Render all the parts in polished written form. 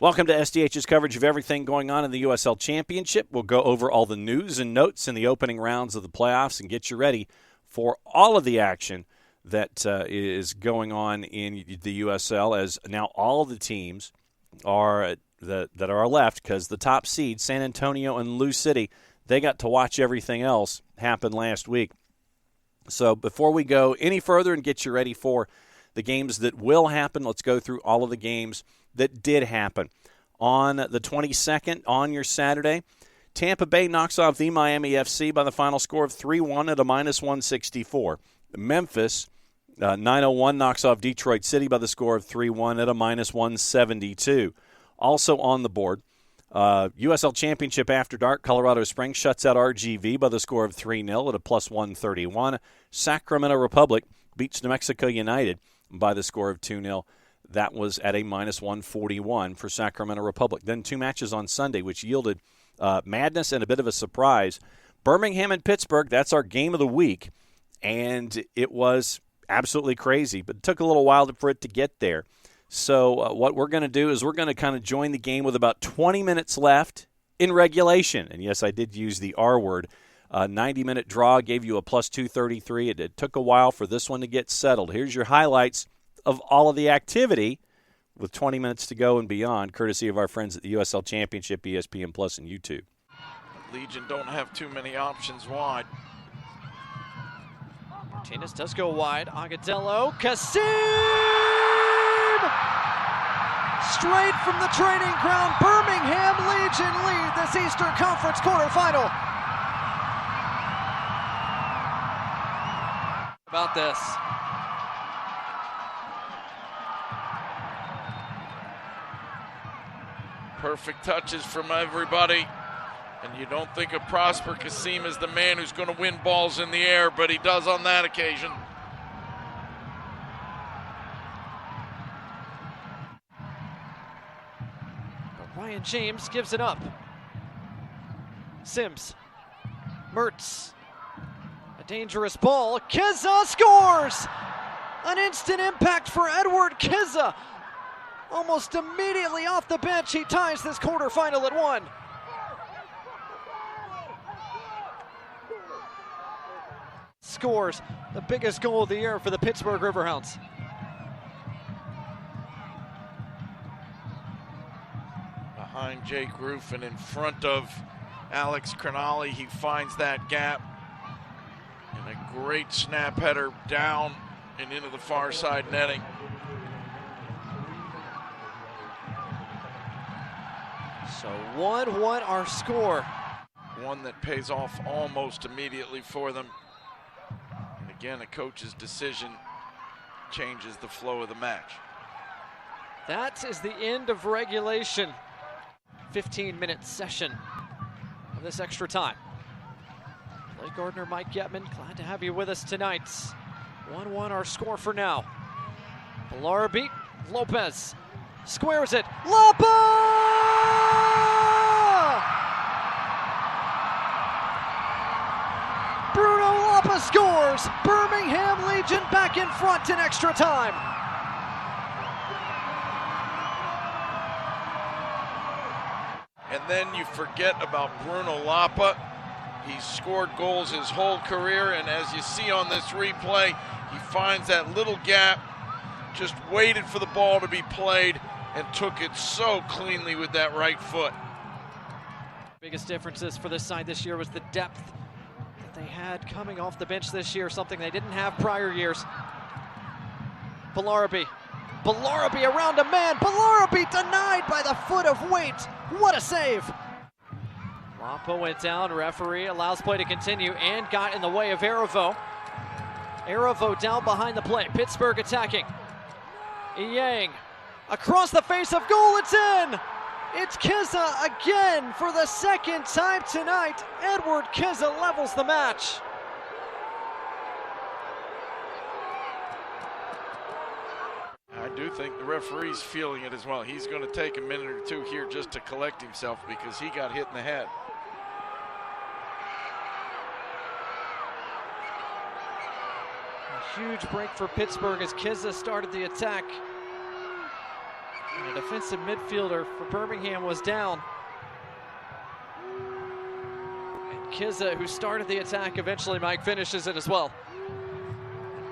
Welcome to SDH's coverage of everything going on in the USL Championship. We'll go over all the news and notes in the opening rounds of the playoffs and get you ready for all of the action that is going on in the USL, as now all the teams are that are left, because the top seeds, San Antonio and Lou City, they got to watch everything else happen last week. So before we go any further and get you ready for the games that will happen, let's go through all of the games that did happen. On the 22nd, on your Saturday, Tampa Bay knocks off the Miami FC by the final score of 3-1 at a -164. Memphis, 901, knocks off Detroit City by the score of 3-1 at a -172. Also on the board, USL Championship After Dark, Colorado Springs shuts out RGV by the score of 3-0 at a +131. Sacramento Republic beats New Mexico United by the score of 2-0. That was at a -141 for Sacramento Republic. Then two matches on Sunday, which yielded madness and a bit of a surprise. Birmingham and Pittsburgh, that's our game of the week, and it was absolutely crazy, but it took a little while for it to get there. So what we're going to do is we're going to kind of join the game with about 20 minutes left in regulation. And yes, I did use the R word. 90-minute draw gave you a +233. It took a while for this one to get settled. Here's your highlights of all of the activity with 20 minutes to go and beyond, courtesy of our friends at the USL Championship, ESPN Plus, and YouTube. Legion don't have too many options wide. Martinez does go wide. Agadello, Kasim! Straight from the training ground, Birmingham Legion lead this Eastern Conference quarterfinal. About this. Perfect touches from everybody. And you don't think of Prosper Kasim as the man who's going to win balls in the air, but he does on that occasion. But Ryan James gives it up. Sims. Mertz. A dangerous ball. Kizza scores! An instant impact for Edward Kizza. Almost immediately off the bench, he ties this quarterfinal at 1. Scores the biggest goal of the year for the Pittsburgh Riverhounds. Behind Jake Roof and in front of Alex Cronali, he finds that gap. And a great snap header down and into the far side netting. So 1-1 our score. One that pays off almost immediately for them. And again, a coach's decision changes the flow of the match. That is the end of regulation. 15-minute session of this extra time. Blake Gardner, Mike Getman, glad to have you with us tonight. 1-1 our score for now. Balarabi, Lopez squares it. Lopez! Bruno Lopez scores! Birmingham Legion back in front in extra time. And then you forget about Bruno Lapa. He's scored goals his whole career, and as you see on this replay, he finds that little gap, just waited for the ball to be played, and took it so cleanly with that right foot. Biggest differences for this side this year was the depth that they had coming off the bench this year, something they didn't have prior years. Balarabi around a man. Balarabi denied by the foot of weight. What a save. Lapa went down. Referee allows play to continue and got in the way of Aravo. Aravo down behind the play. Pittsburgh attacking. Yang across the face of goal. It's in. It's Kizza again for the second time tonight. Edward Kizza levels the match. I do think the referee's feeling it as well. He's going to take a minute or two here just to collect himself because he got hit in the head. A huge break for Pittsburgh as Kizza started the attack. And a defensive midfielder for Birmingham was down. And Kizza, who started the attack, eventually, Mike, finishes it as well.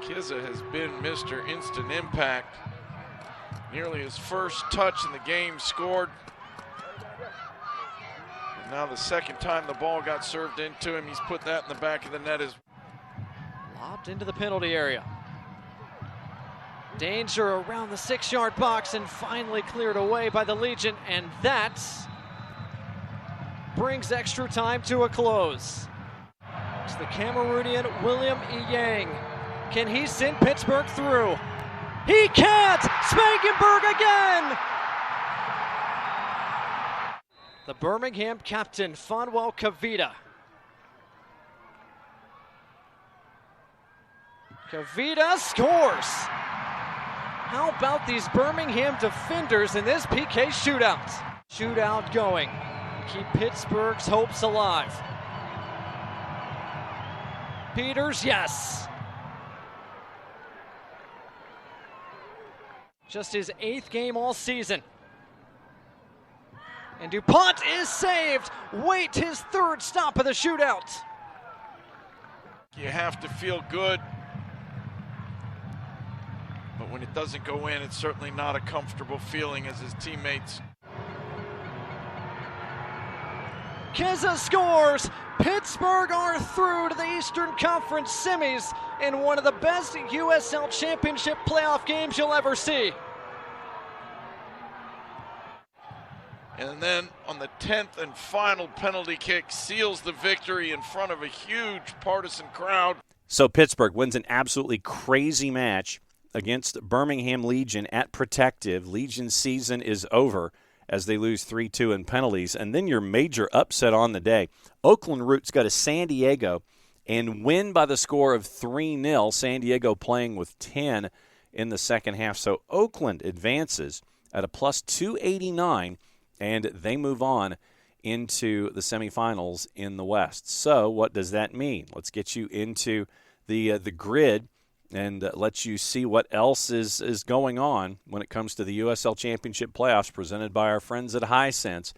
Kizza has been Mr. Instant Impact. Nearly his first touch in the game scored. And now the second time the ball got served into him, he's put that in the back of the net. Lobbed into the penalty area. Danger around the 6-yard box and finally cleared away by the Legion, and that brings extra time to a close. It's the Cameroonian William Yang. Can he send Pittsburgh through? He can't! Spangenberg again! The Birmingham captain, Fanuel Kavita. Kavita scores! How about these Birmingham defenders in this PK shootout? Shootout going. Keep Pittsburgh's hopes alive. Peters, yes. Just his 8th game all season. And DuPont is saved. Wait, his 3rd stop of the shootout. You have to feel good. But when it doesn't go in, it's certainly not a comfortable feeling as his teammates. Kizza scores. Pittsburgh are through to the Eastern Conference semis in one of the best USL Championship playoff games you'll ever see. And then on the 10th and final penalty kick, seals the victory in front of a huge partisan crowd. So Pittsburgh wins an absolutely crazy match against Birmingham Legion at Protective. Legion's season is over as they lose 3-2 in penalties. And then your major upset on the day. Oakland Roots go to San Diego and win by the score of 3-0. San Diego playing with 10 in the second half. So Oakland advances at a plus 289, and they move on into the semifinals in the West. So what does that mean? Let's get you into the grid and let you see what else is going on when it comes to the USL Championship playoffs presented by our friends at Hisense.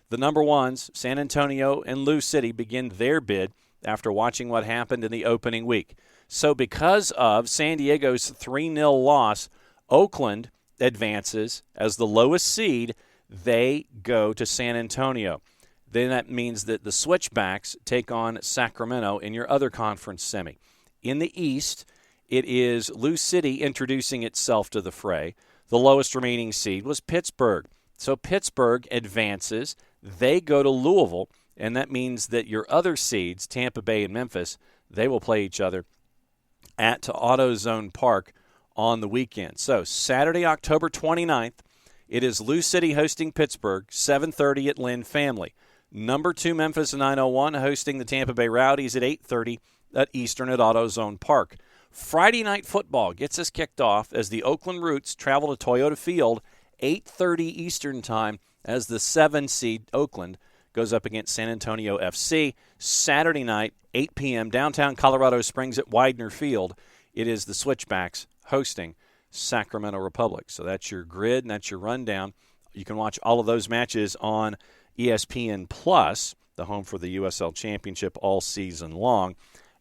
The number ones, San Antonio and Lou City, begin their bid after watching what happened in the opening week. So because of San Diego's 3-0 loss, Oakland advances as the lowest seed. They go to San Antonio. Then that means that the Switchbacks take on Sacramento in your other conference semi. In the East, it is Lou City introducing itself to the fray. The lowest remaining seed was Pittsburgh. So Pittsburgh advances. They go to Louisville, and that means that your other seeds, Tampa Bay and Memphis, they will play each other at AutoZone Park on the weekend. So Saturday, October 29th, it is Lou City hosting Pittsburgh, 7:30 at Lynn Family. Number 2 Memphis 901 hosting the Tampa Bay Rowdies at 8:30 at Eastern at AutoZone Park. Friday night football gets us kicked off as the Oakland Roots travel to Toyota Field, 8:30 Eastern time, as the 7-seed Oakland goes up against San Antonio FC. Saturday night, 8 p.m., downtown Colorado Springs at Widener Field. It is the Switchbacks hosting Sacramento Republic. So that's your grid and that's your rundown. You can watch all of those matches on ESPN Plus, the home for the USL Championship all season long.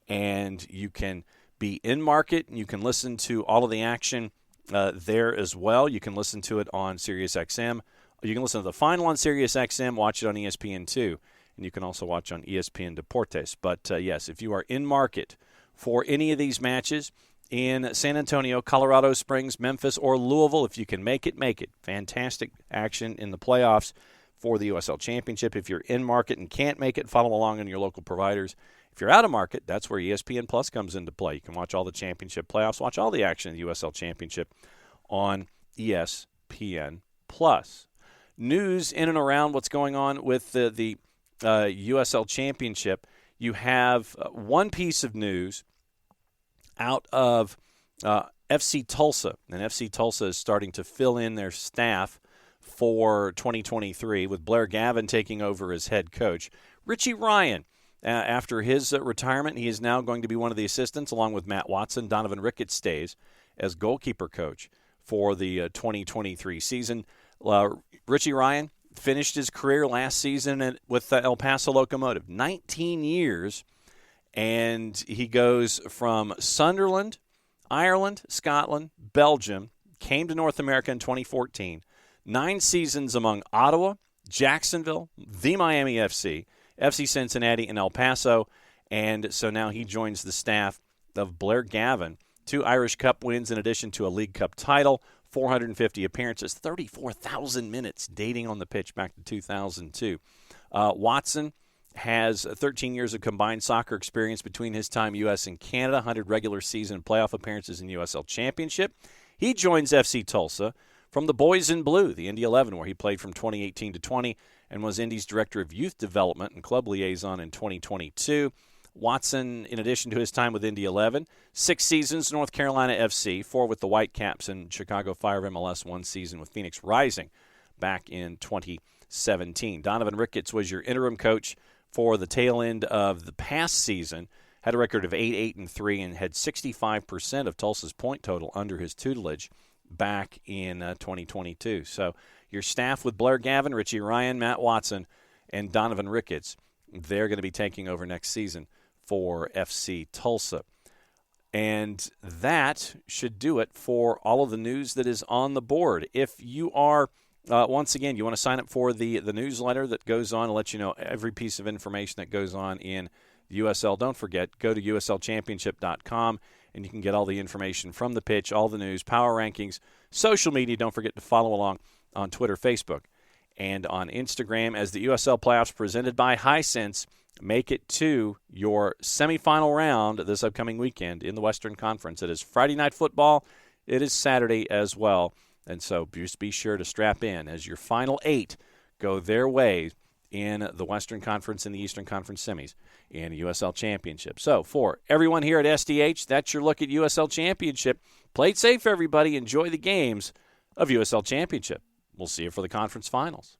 And you can be in market and you can listen to all of the action there as well. You can listen to it on SiriusXM. You can listen to the final on SiriusXM, watch it on ESPN2, and you can also watch on ESPN Deportes. But, yes, if you are in market for any of these matches in San Antonio, Colorado Springs, Memphis, or Louisville, if you can make it, make it. Fantastic action in the playoffs for the USL Championship. If you're in market and can't make it, follow along on your local providers. If you're out of market, that's where ESPN Plus comes into play. You can watch all the championship playoffs, watch all the action in the USL Championship on ESPN Plus. News in and around what's going on with the USL Championship. You have one piece of news out of FC Tulsa, and FC Tulsa is starting to fill in their staff for 2023 with Blair Gavin taking over as head coach. Richie Ryan, after his retirement, he is now going to be one of the assistants along with Matt Watson. Donovan Ricketts stays as goalkeeper coach for the 2023 season. Richie Ryan finished his career last season with the El Paso Locomotive. 19 years, and he goes from Sunderland, Ireland, Scotland, Belgium, came to North America in 2014. 9 seasons among Ottawa, Jacksonville, the Miami FC, FC Cincinnati, and El Paso. And so now he joins the staff of Blair Gavin. 2 Irish Cup wins in addition to a League Cup title, 450 appearances, 34,000 minutes dating on the pitch back to 2002. Watson has 13 years of combined soccer experience between his time U.S. and Canada, 100 regular season playoff appearances in USL Championship. He joins FC Tulsa from the Boys in Blue, the Indy 11, where he played from 2018 to 20 and was Indy's Director of Youth Development and Club Liaison in 2022. Watson, in addition to his time with Indy 11, 6 seasons North Carolina FC, 4 with the Whitecaps and Chicago Fire of MLS, 1 season with Phoenix Rising back in 2017. Donovan Ricketts was your interim coach for the tail end of the past season, had a record of 8-8-3, and had 65% of Tulsa's point total under his tutelage back in 2022. So your staff with Blair Gavin, Richie Ryan, Matt Watson, and Donovan Ricketts, they're going to be taking over next season for FC Tulsa. And that should do it for all of the news that is on the board. If you are, once again, you want to sign up for the newsletter that goes on to let you know every piece of information that goes on in the USL, don't forget, go to uslchampionship.com, and you can get all the information from the pitch, all the news, power rankings, social media. Don't forget to follow along on Twitter, Facebook, and on Instagram as the USL playoffs presented by Hisense make it to your semifinal round this upcoming weekend in the Western Conference. It is Friday Night Football. It is Saturday as well. And so just be sure to strap in as your final 8 go their way in the Western Conference and the Eastern Conference semis in USL Championship. So for everyone here at SDH, that's your look at USL Championship. Play it safe, everybody. Enjoy the games of USL Championship. We'll see you for the conference finals.